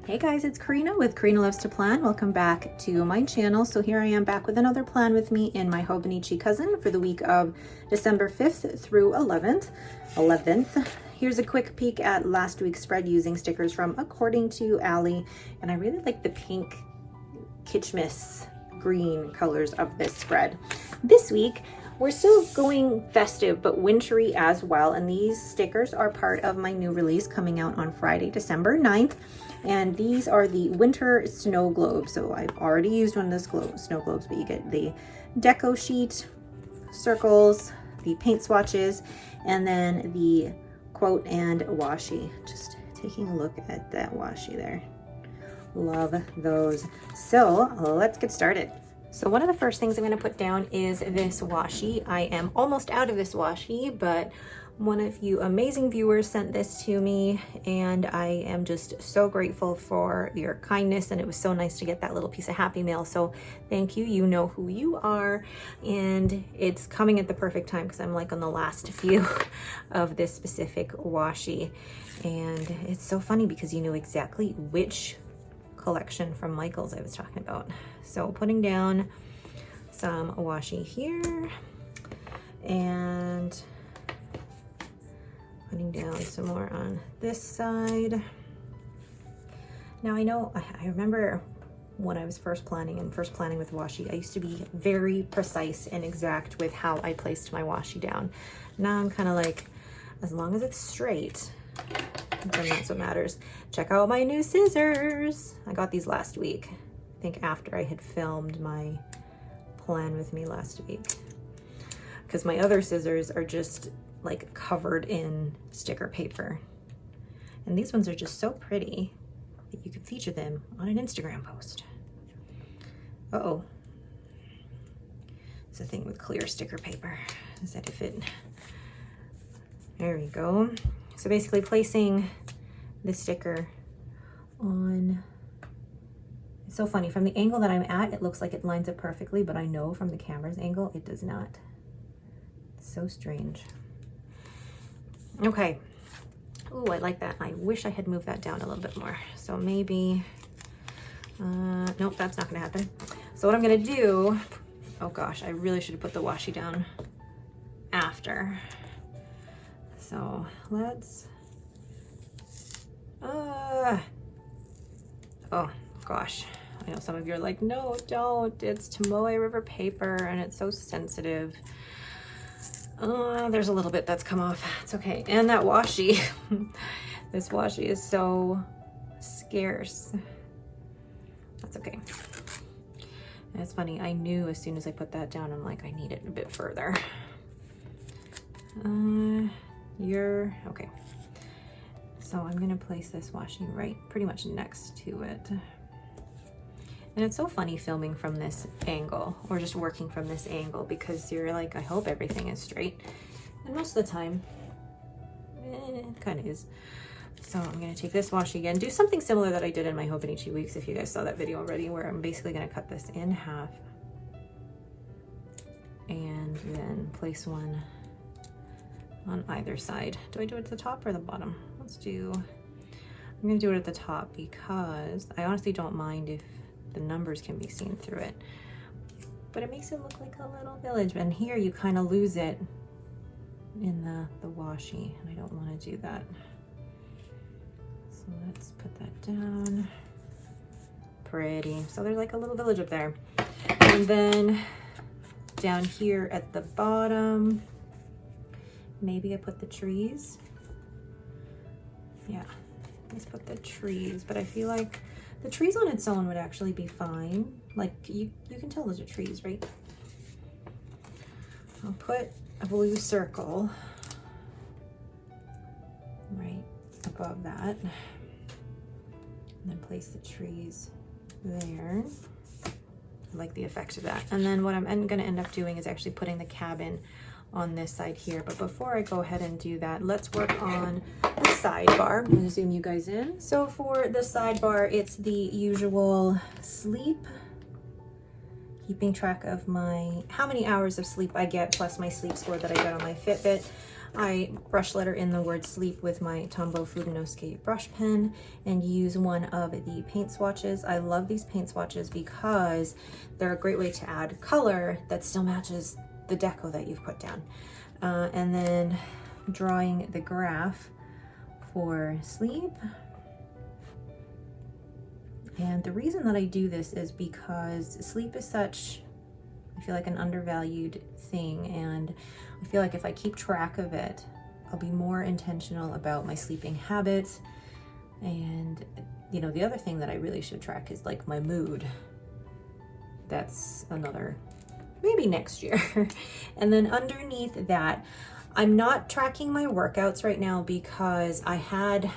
Hey guys, it's Karina with Karina Loves to Plan. Welcome back to my channel. So here I am back with another plan with me in my Hobonichi cousin for the week of December 5th through 11th. Here's a quick peek at last week's spread using stickers from According to Allie. And I really like the pink Kitschmas green colors of this spread. This week, we're still going festive, but wintry as well. And these stickers are part of my new release coming out on Friday, December 9th. And these are the winter snow globes. So I've already used one of those snow globes, but you get the deco sheet, circles, the paint swatches, and then the quote and washi. Just taking a look at that washi there. Love those. So let's get started. So one of the first things I'm going to put down is this washi. I am almost out of this washi, but one of you amazing viewers sent this to me, and I am just so grateful for your kindness, and it was so nice to get that little piece of happy mail. So thank you. You know who you are, and it's coming at the perfect time because I'm like on the last few of this specific washi. And it's so funny because you know exactly which collection from Michael's I was talking about. So putting down some washi here and putting down some more on this side. Now I know, I remember when I was first planning with washi, I used to be very precise and exact with how I placed my washi down. Now I'm kind of like, as long as it's straight, then that's what matters. Check out my new scissors. I got these last week. I think after I had filmed my plan with me last week. Because my other scissors are just like covered in sticker paper. And these ones are just so pretty that you could feature them on an Instagram post. Uh-oh. It's a thing with clear sticker paper. Is that if it... There we go. So basically placing the sticker on... It's so funny. From the angle that I'm at, it looks like it lines up perfectly, but I know from the camera's angle, it does not. It's so strange. Okay. Ooh, I like that. I wish I had moved that down a little bit more. So maybe, nope, that's not gonna happen. So what I'm gonna do, oh gosh, I really should have put the washi down after. So let's, oh gosh. I know some of you are like, no, don't. It's Tomoe River paper and it's so sensitive. There's a little bit that's come off. It's okay. And that washi, this washi is so scarce. That's okay. And it's funny. I knew as soon as I put that down, I'm like, I need it a bit further. You're okay. So I'm going to place this washi right pretty much next to it. And it's so funny filming from this angle or just working from this angle because you're like, I hope everything is straight. And most of the time, it kind of is. So I'm going to take this washi again, do something similar that I did in my Hobonichi weeks, if you guys saw that video already, where I'm basically going to cut this in half and then place one on either side. Do I do it at the top or the bottom? I'm going to do it at the top because I honestly don't mind if the numbers can be seen through it, but it makes it look like a little village. And here you kind of lose it in the washi, and I don't want to do that. So let's put that down. Pretty. So there's like a little village up there. And then down here at the bottom, maybe I put the trees. Yeah, let's put the trees, but I feel like the trees on its own would actually be fine. Like you can tell those are trees, right? I'll put a blue circle right above that and then place the trees there. I like the effect of that. And then what I'm going to end up doing is actually putting the cabin on this side here. But before I go ahead and do that, let's work on the sidebar. I'm gonna zoom you guys in. So for the sidebar, it's the usual sleep, keeping track of how many hours of sleep I get, plus my sleep score that I got on my Fitbit. I brush letter in the word sleep with my Tombow Fudenosuke brush pen and use one of the paint swatches. I love these paint swatches because they're a great way to add color that still matches the deco that you've put down. And then drawing the graph for sleep. And the reason that I do this is because sleep is such, I feel like, an undervalued thing, and I feel like if I keep track of it, I'll be more intentional about my sleeping habits. And you know, the other thing that I really should track is like my mood. That's another, maybe next year. And then underneath that, I'm not tracking my workouts right now because I had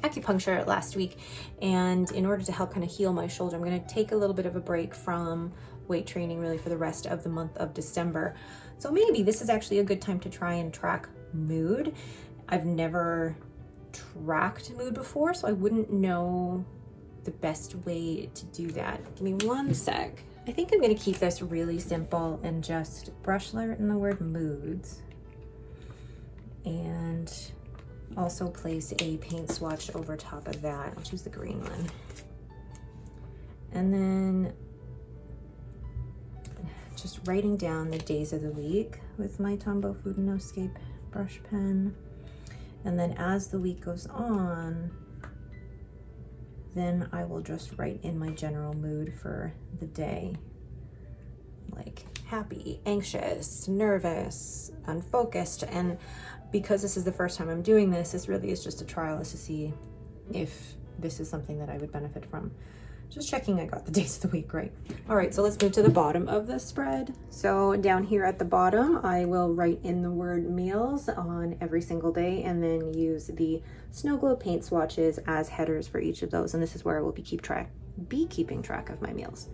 acupuncture last week, and in order to help kind of heal my shoulder, I'm going to take a little bit of a break from weight training really for the rest of the month of December. So maybe this is actually a good time to try and track mood. I've never tracked mood before, so I wouldn't know the best way to do that. Give me one sec. I think I'm going to keep this really simple and just brush letter in the word moods, and also place a paint swatch over top of that. I'll choose the green one. And then just writing down the days of the week with my Tombow Fudenosuke brush pen. And then as the week goes on, then I will just write in my general mood for the day. Like happy, anxious, nervous, unfocused. And because this is the first time I'm doing this, this really is just a trial to see if this is something that I would benefit from. Just checking I got the days of the week right. All right, so let's move to the bottom of the spread. So down here at the bottom, I will write in the word meals on every single day, and then use the Snow Globe paint swatches as headers for each of those. And this is where I will be keeping track of my meals.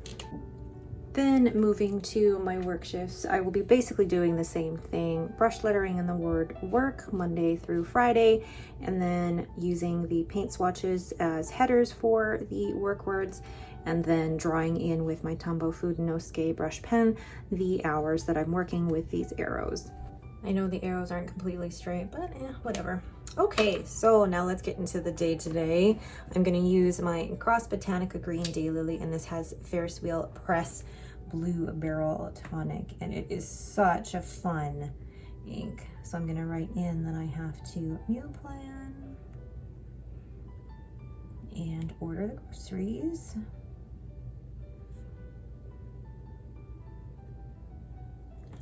Then moving to my work shifts, I will be basically doing the same thing, brush lettering in the word work Monday through Friday, and then using the paint swatches as headers for the work words, and then drawing in with my Tombow Fudenosuke brush pen the hours that I'm working with these arrows. I know the arrows aren't completely straight, but whatever. Okay, so now let's get into the day today. I'm going to use my Cross Botanica Green Daylily, and this has Ferris Wheel Press Blue Barrel Tonic, and it is such a fun ink. So I'm going to write in that I have to meal plan and order the groceries.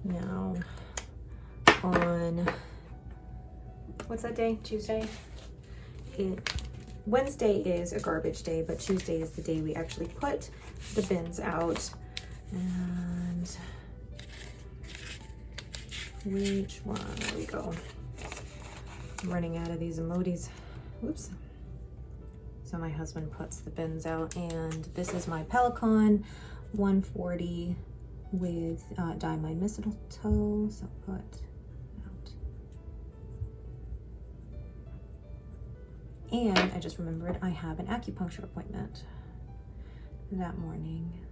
Now on, what's that day? Tuesday? Wednesday is a garbage day, but Tuesday is the day we actually put the bins out. And which one? There we go. I'm running out of these emojis. Oops. So my husband puts the bins out, and this is my Pelican 140 with diamond mistletoe. So put out. And I just remembered I have an acupuncture appointment that morning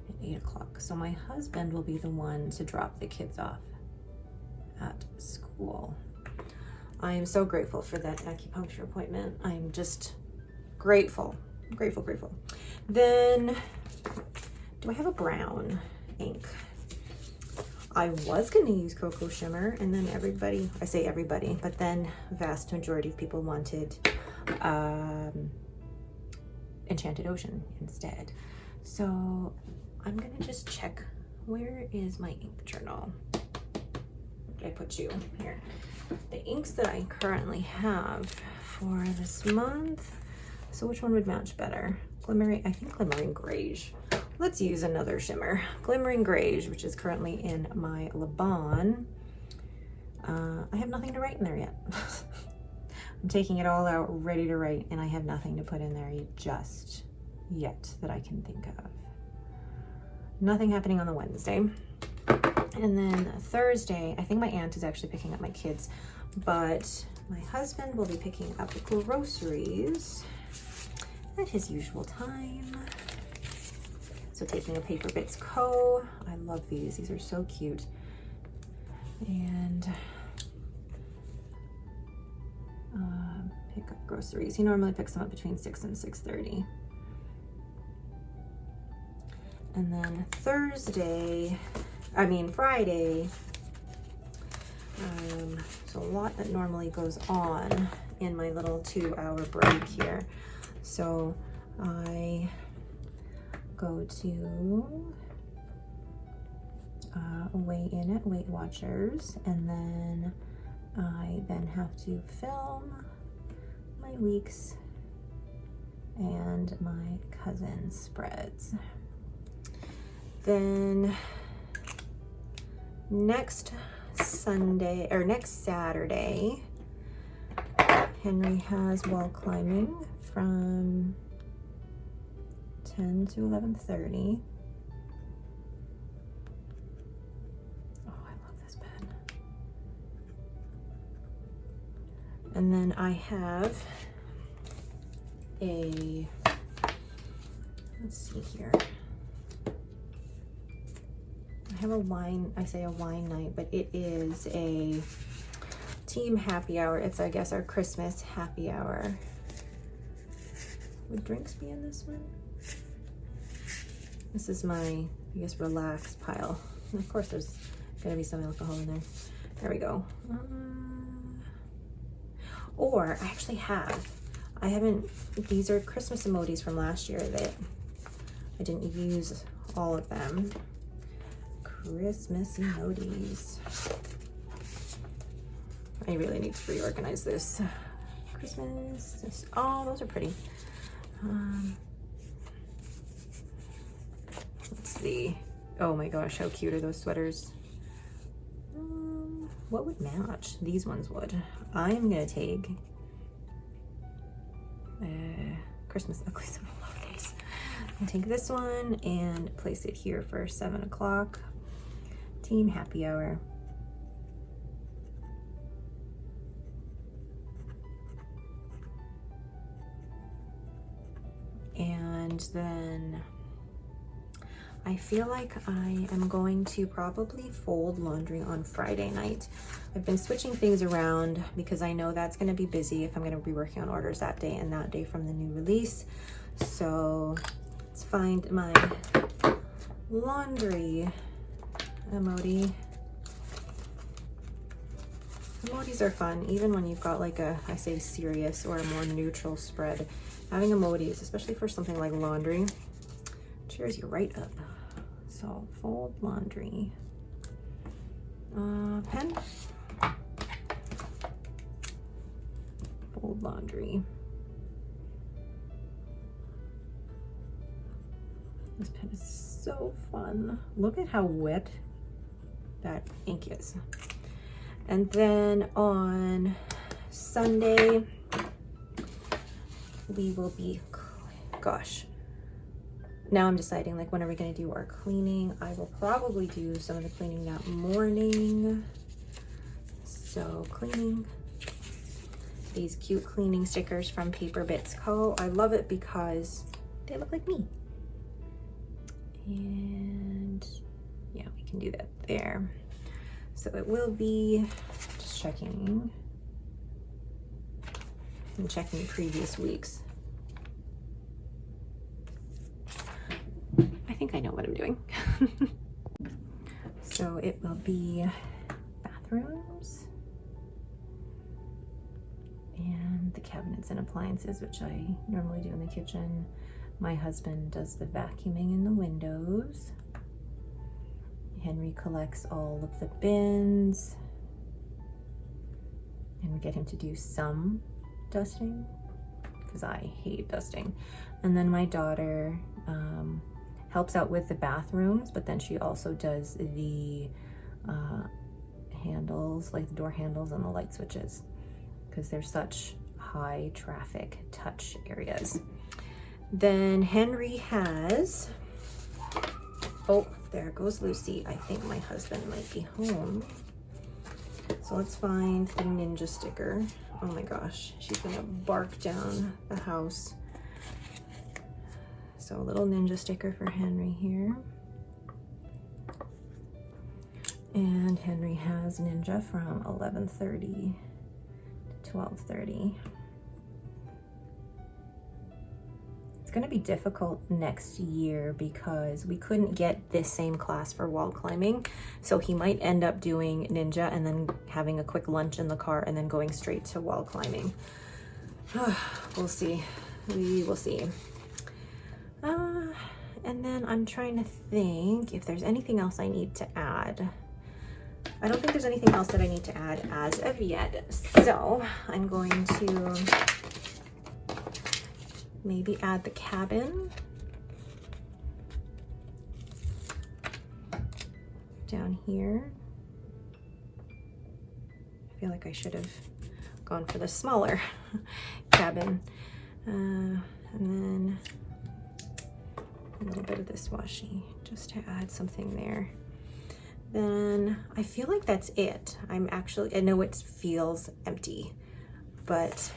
at 8 o'clock. So my husband will be the one to drop the kids off at school. I am so grateful for that acupuncture appointment. I'm just grateful. Then, do I have a brown ink? I was going to use Cocoa Shimmer, and then I say everybody, but then vast majority of people wanted Enchanted Ocean instead. So I'm going to just check, where is my ink journal? Did I put you here? The inks that I currently have for this month. So which one would match better? Glimmering, I think Glimmering Greige. Let's use another shimmer. Glimmering Greige, which is currently in my Le Bon. I have nothing to write in there yet. I'm taking it all out, ready to write, and I have nothing to put in there just yet that I can think of. Nothing happening on the Wednesday. And then Thursday, I think my aunt is actually picking up my kids, but my husband will be picking up the groceries at his usual time. So taking a Paper Bits Co. I love these. These are so cute. And groceries. He normally picks them up between 6 and 6:30. And then Friday, so a lot that normally goes on in my little 2-hour break here. So I go to weigh in at Weight Watchers, and then I then have to film my weeks and my cousin's spreads. Then next Saturday, Henry has wall climbing from 10 to 11:30. Oh, I love this bed. And then I have let's see here. I have a wine night, but it is a team happy hour. It's, I guess, our Christmas happy hour. Would drinks be in this one? This is my, I guess, relaxed pile. And of course, there's gonna be some alcohol in there. There we go. Or I actually have. These are Christmas emojis from last year that I didn't use all of them. Christmas emojis. I really need to reorganize this. Christmas. Oh, those are pretty. Let's see. Oh my gosh, how cute are those sweaters? What would match? These ones would. I am gonna take Christmas uglies. I love these. I'll take this one and place it here for 7 o'clock. Team happy hour. And then I feel like I am going to probably fold laundry on Friday night. I've been switching things around because I know that's going to be busy if I'm going to be working on orders that day and that day from the new release. So let's find my laundry emoji. Emojis are fun, even when you've got like a, I say, serious or a more neutral spread. Having emojis, especially for something like laundry, cheers you right up. So fold laundry. Pen. Fold laundry. This pen is so fun. Look at how wet that ink is. And then on Sunday, we will be, gosh, now I'm deciding, like, when are we gonna do our cleaning? I will probably do some of the cleaning that morning. So cleaning, these cute cleaning stickers from Paper Bits Co. I love it because they look like me. And yeah, we can do that there. So it will be, just checking, I'm checking previous weeks. I think I know what I'm doing. So it will be bathrooms and the cabinets and appliances, which I normally do in the kitchen. My husband does the vacuuming in the windows. Henry collects all of the bins, and we get him to do some dusting because I hate dusting. And then my daughter helps out with the bathrooms, but then she also does the handles, like the door handles and the light switches, because they're such high traffic touch areas. Then Henry has, oh, there goes Lucy. I think my husband might be home. So let's find the ninja sticker. Oh my gosh, she's gonna bark down the house. So a little ninja sticker for Henry here. And Henry has ninja from 11:30 to 12:30. It's going to be difficult next year because we couldn't get this same class for wall climbing. So he might end up doing ninja and then having a quick lunch in the car and then going straight to wall climbing. We'll see. We will see. And then I'm trying to think if there's anything else I need to add. I don't think there's anything else that I need to add as of yet. So I'm going to maybe add the cabin down here. I feel like I should have gone for the smaller cabin. And then a little bit of this washi just to add something there. Then I feel like that's it. I know it feels empty, but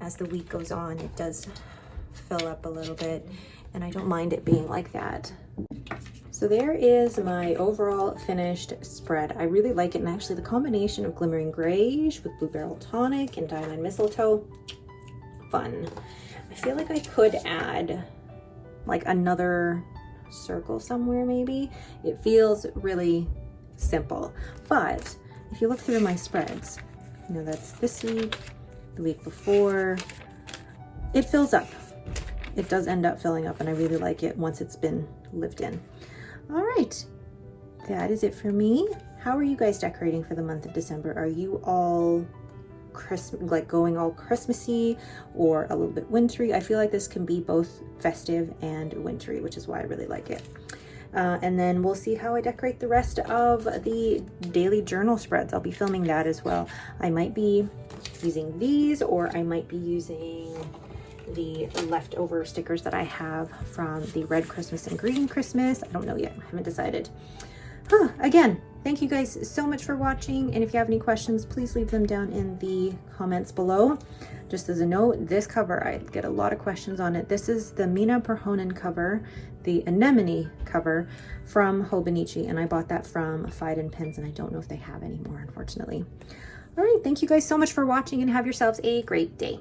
as the week goes on, it does fill up a little bit, and I don't mind it being like that. So there is my overall finished spread. I really like it, and actually the combination of glimmering grayish with blue beryl tonic and diamond mistletoe, fun. I feel like I could add like another circle somewhere maybe. It feels really simple, but if you look through my spreads, you know, that's this week, the week before, it fills up. It does end up filling up, and I really like it once it's been lived in. All right, that is it for me. How are you guys decorating for the month of December? Are you all like going all Christmassy or a little bit wintry? I feel like this can be both festive and wintry, which is why I really like it. And then we'll see how I decorate the rest of the daily journal spreads. I'll be filming that as well. I might be using these, or I might be using the leftover stickers that I have from the Red Christmas and Green Christmas. I don't know yet. I haven't decided. Again, thank you guys so much for watching, and if you have any questions, please leave them down in the comments below. Just as a note, this cover, I get a lot of questions on it. This is the Mina Perhonen cover, the anemone cover from Hobonichi, and I bought that from Fide & Pens, and I don't know if they have any more, unfortunately. All right, thank you guys so much for watching, and have yourselves a great day.